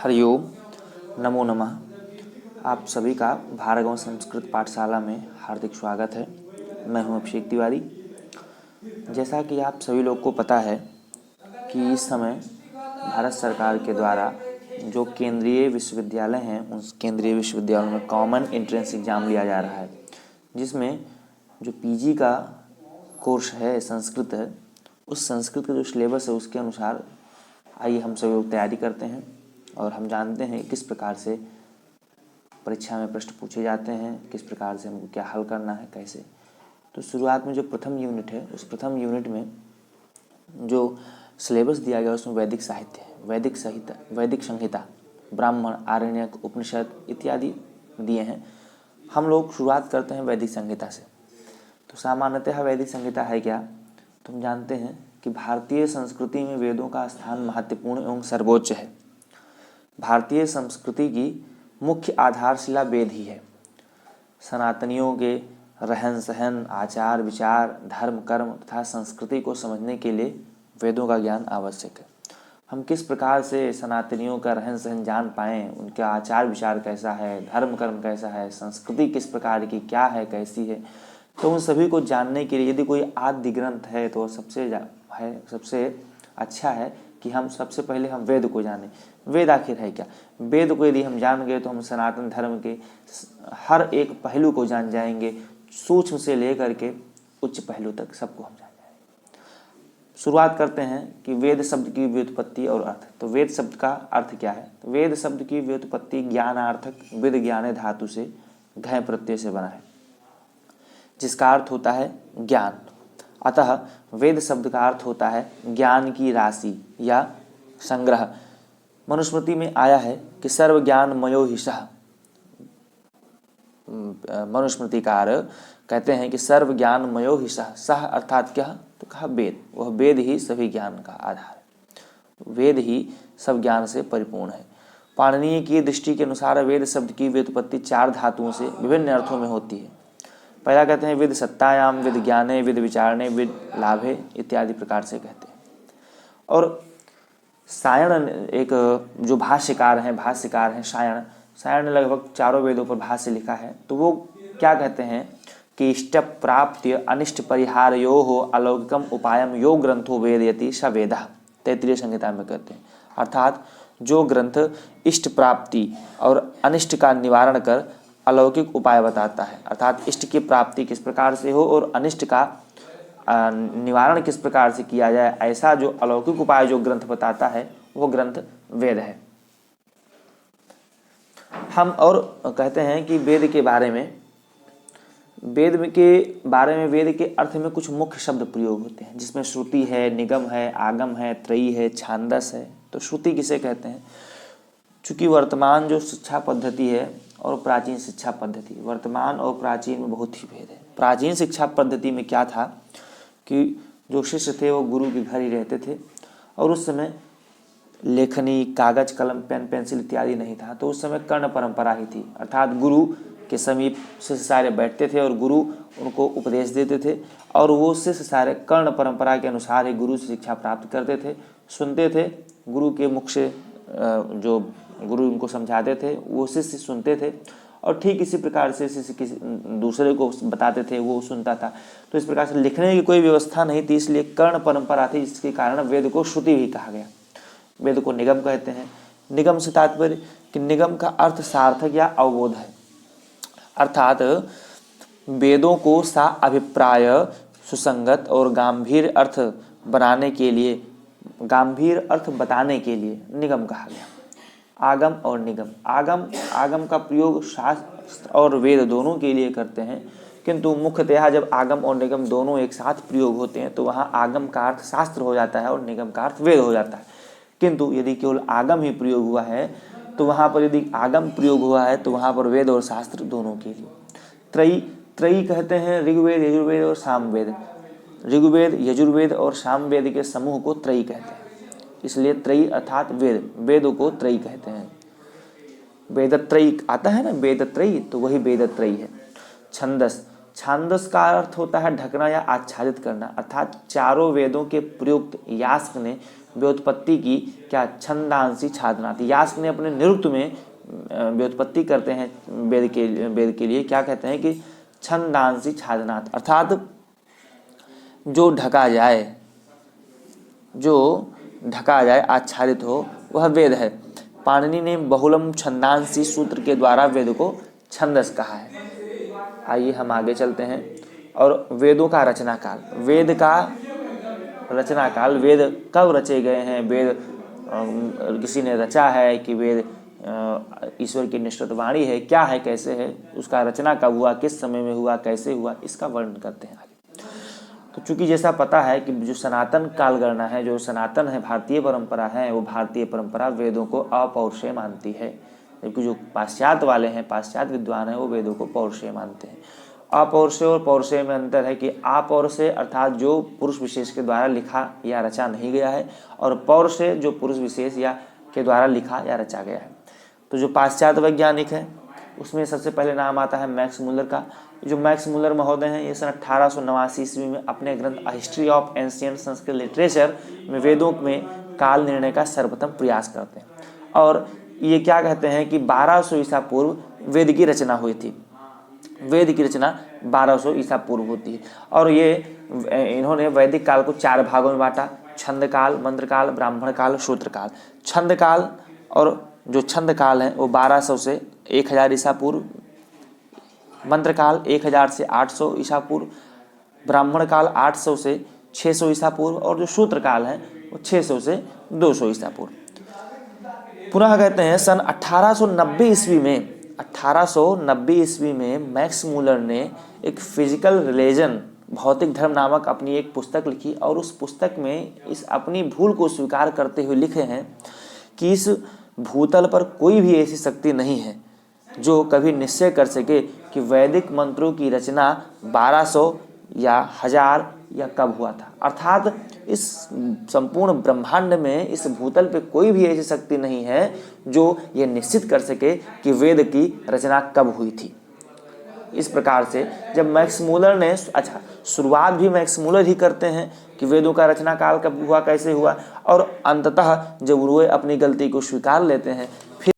हरिओम, नमो नमः। आप सभी का भार्गव संस्कृत पाठशाला में हार्दिक स्वागत है। मैं हूं अभिषेक तिवारी। जैसा कि आप सभी लोग को पता है कि इस समय भारत सरकार के द्वारा जो केंद्रीय विश्वविद्यालय हैं उन केंद्रीय विश्वविद्यालयों में कॉमन एंट्रेंस एग्ज़ाम लिया जा रहा है, जिसमें जो पीजी का कोर्स है संस्कृत है, उस संस्कृत का जो सिलेबस है उसके अनुसार आइए हम सभी लोग तैयारी करते हैं और हम जानते हैं किस प्रकार से परीक्षा में प्रश्न पूछे जाते हैं, किस प्रकार से हमको क्या हल करना है, कैसे। तो शुरुआत में जो प्रथम यूनिट है उस प्रथम यूनिट में जो सिलेबस दिया गया उसमें वैदिक साहित्य है, वैदिक संहिता, ब्राह्मण, आरण्यक, उपनिषद इत्यादि दिए हैं। हम लोग शुरुआत करते हैं वैदिक संहिता से। तो सामान्यतः वैदिक संहिता है क्या, तो हम जानते हैं कि भारतीय संस्कृति में वेदों का स्थान महत्वपूर्ण एवं सर्वोच्च है। भारतीय संस्कृति की मुख्य आधारशिला वेद ही है। सनातनियों के रहन सहन, आचार विचार, धर्म कर्म तथा संस्कृति को समझने के लिए वेदों का ज्ञान आवश्यक है। हम किस प्रकार से सनातनियों का रहन सहन जान पाएँ, उनका आचार विचार कैसा है, धर्म कर्म कैसा है, संस्कृति किस प्रकार की क्या है, कैसी है, तो उन सभी को जानने के लिए यदि कोई आद्य ग्रंथ है तो सबसे अच्छा है कि हम सबसे पहले हम वेद को जानें। वेद आखिर है क्या? वेद को यदि हम जान गए तो हम सनातन धर्म के हर एक पहलू को जान जाएंगे, सूक्ष्म से लेकर के उच्च पहलू तक सबको हम जान जाएंगे। शुरुआत करते हैं कि वेद शब्द की व्युत्पत्ति और अर्थ। तो वेद शब्द का अर्थ क्या है? तो वेद शब्द की व्युत्पत्ति ज्ञानार्थक विद ज्ञाने धातु से घय प्रत्यय से बना है, जिसका अर्थ होता है ज्ञान। अतः वेद शब्द का अर्थ होता है ज्ञान की राशि या संग्रह। मनुस्मृति में आया है कि सर्व ज्ञान मयो ही सह। मनुस्मृतिकार कहते हैं कि सर्व ज्ञान मयो ही सह। सह अर्थात क्या? तो कहा वेद। वह वेद ही सभी ज्ञान का आधार है, वेद ही सब ज्ञान से परिपूर्ण है। पाणिनीय की दृष्टि के अनुसार वेद शब्द की व्युत्पत्ति 4 धातुओं से विभिन्न अर्थों में होती है। पहला कहते हैं विद सत्तायाम, विद ज्ञाने, विद विचारणे, विद लाभे इत्यादि प्रकार से कहते हैं। और सायण एक जो भाष्यकार हैं सायण ने लगभग चारों वेदों पर भाष्य लिखा है। तो वो क्या कहते हैं कि इष्ट प्राप्ति अनिष्ट परिहारयोः अलौकिकम उपायम यो ग्रंथो वेदयति स वेदः, तैत्तिरीय संहिता में कहते हैं। अर्थात जो ग्रंथ इष्ट प्राप्ति और अनिष्ट का निवारण कर अलौकिक उपाय बताता है, अर्थात इष्ट की प्राप्ति किस प्रकार से हो और अनिष्ट का निवारण किस प्रकार से किया जाए, ऐसा जो अलौकिक उपाय जो ग्रंथ बताता है वो ग्रंथ वेद है। हम और कहते हैं कि वेद के बारे में वेद के अर्थ में कुछ मुख्य शब्द प्रयोग होते हैं, जिसमें श्रुति है, निगम है, आगम है, त्रयी है, छांदस है। तो श्रुति किसे कहते हैं? चूँकि वर्तमान जो शिक्षा पद्धति है और प्राचीन शिक्षा पद्धति, वर्तमान और प्राचीन में बहुत ही भेद है। प्राचीन शिक्षा पद्धति में क्या था कि जो शिष्य थे वो गुरु के घर ही रहते थे और उस समय लेखनी, कागज, कलम, पेन, पेंसिल इत्यादि नहीं था। तो उस समय कर्ण परंपरा ही थी, अर्थात गुरु के समीप शिष्य सारे बैठते थे और गुरु उनको उपदेश देते थे और वो शिष्य सारे कर्ण परंपरा के अनुसार ही गुरु से शिक्षा प्राप्त करते थे, सुनते थे। गुरु के मुख से जो गुरु उनको समझाते थे वो शिष्य सुनते थे और ठीक इसी प्रकार से शिष्य किसी दूसरे को बताते थे, वो सुनता था। तो इस प्रकार से लिखने की कोई व्यवस्था नहीं थी, इसलिए कर्ण परंपरा थी, जिसके कारण वेद को श्रुति भी कहा गया। वेद को निगम कहते हैं। निगम से तात्पर्य कि निगम का अर्थ सार्थक या अवबोध है, अर्थात वेदों को सा अभिप्राय सुसंगत और गंभीर अर्थ बताने के लिए निगम कहा गया। आगम और निगम, आगम का प्रयोग शास्त्र और वेद दोनों के लिए करते हैं, किंतु मुख्यतः जब आगम और निगम दोनों एक साथ प्रयोग होते हैं तो वहाँ आगम का अर्थ शास्त्र हो जाता है और निगम का अर्थ वेद हो जाता है। किंतु यदि केवल आगम ही प्रयोग हुआ है तो वहाँ पर यदि आगम प्रयोग हुआ है तो वहाँ पर वेद और शास्त्र दोनों के लिए। त्रयी कहते हैं ऋग्वेद, यजुर्वेद और सामवेद। ऋग्वेद, यजुर्वेद और सामवेद के समूह को त्रयी कहते हैं, इसलिए त्रयी अर्थात वेदों को त्रयी कहते हैं। वेदत्रयी आता है ना, वेदत्रयी, तो वही वेदत्रयी है। छंदस, छांदस का अर्थ होता है ढकना या आच्छादित करना, अर्थात चारों वेदों के प्रयुक्त यास्क ने व्युत्पत्ति की क्या छंदांसी छादनात्। यास्क ने अपने निरुक्त में व्युत्पत्ति करते हैं वेद के लिए क्या कहते हैं कि छंदांसी छादनात्, अर्थात जो ढका जाए आच्छादित हो वह वेद है। पाणिनि ने बहुलम छंदांसी सूत्र के द्वारा वेद को छंदस कहा है। आइए हम आगे चलते हैं। और वेदों का रचना काल, वेद का रचना काल, वेद कब रचे गए हैं, वेद किसी ने रचा है कि वेद ईश्वर की निश्चित वाणी है, क्या है, कैसे है, उसका रचना कब हुआ, किस समय में हुआ, कैसे हुआ, इसका वर्णन करते हैं आगे। तो चूंकि जैसा पता है कि जो सनातन कालगणना है, जो सनातन है, भारतीय परंपरा है, वो भारतीय परंपरा वेदों को अपौरुषेय मानती है, जबकि जो पाश्चात्य वाले हैं, पाश्चात्य विद्वान हैं, वो वेदों को पौरुषेय मानते हैं। अपौरुषेय और पौरुषेय में अंतर है कि अपौरुषेय अर्थात जो पुरुष विशेष के द्वारा लिखा या रचा नहीं गया है, और पौरुषेय जो पुरुष विशेष या के द्वारा लिखा या रचा गया है। तो जो पाश्चात्य वैज्ञानिक है उसमें सबसे पहले नाम आता है मैक्स मुलर का। जो मैक्स मुलर महोदय हैं ये सन 1889 ईस्वी में अपने ग्रंथ a history of ancient Sanskrit literature में वेदों में काल निर्णय का सर्वप्रथम प्रयास करते हैं। और ये क्या कहते हैं कि 1200 ईसा पूर्व वेद की रचना हुई थी। वेद की रचना 1200 ईसा पूर्व होती है। और ये इन्होंने वैदिक काल को 4 भागों में बांटा: छंद काल, मंत्र काल, ब्राह्मण काल, शूद्र काल। छंद काल, और जो छंद काल है वो 1200 से 1000 ईसा पूर्व, मंत्र काल 1000 से 800 ईसा पूर्व, ब्राह्मण काल 800 से 600 ईसा पूर्व, और जो शूद्र काल है वो 600 से 200 ईसा पूर्व। पुनः कहते हैं सन 1890 ईस्वी में मैक्स मुलर ने एक फिजिकल रिलीजन, भौतिक धर्म नामक अपनी एक पुस्तक लिखी, और उस पुस्तक में इस अपनी भूल को स्वीकार करते हुए लिखे हैं कि इस भूतल पर कोई भी ऐसी शक्ति नहीं है जो कभी निश्चय कर सके कि वैदिक मंत्रों की रचना 1200 या 1000 या कब हुआ था। अर्थात इस संपूर्ण ब्रह्मांड में, इस भूतल पे कोई भी ऐसी शक्ति नहीं है जो ये निश्चित कर सके कि वेद की रचना कब हुई थी। इस प्रकार से जब मैक्स मुलर ने, अच्छा शुरुआत भी मैक्स मुलर ही करते हैं कि वेदों का रचना काल कब हुआ, कैसे हुआ, और अंततः जब वो अपनी गलती को स्वीकार लेते हैं, फिर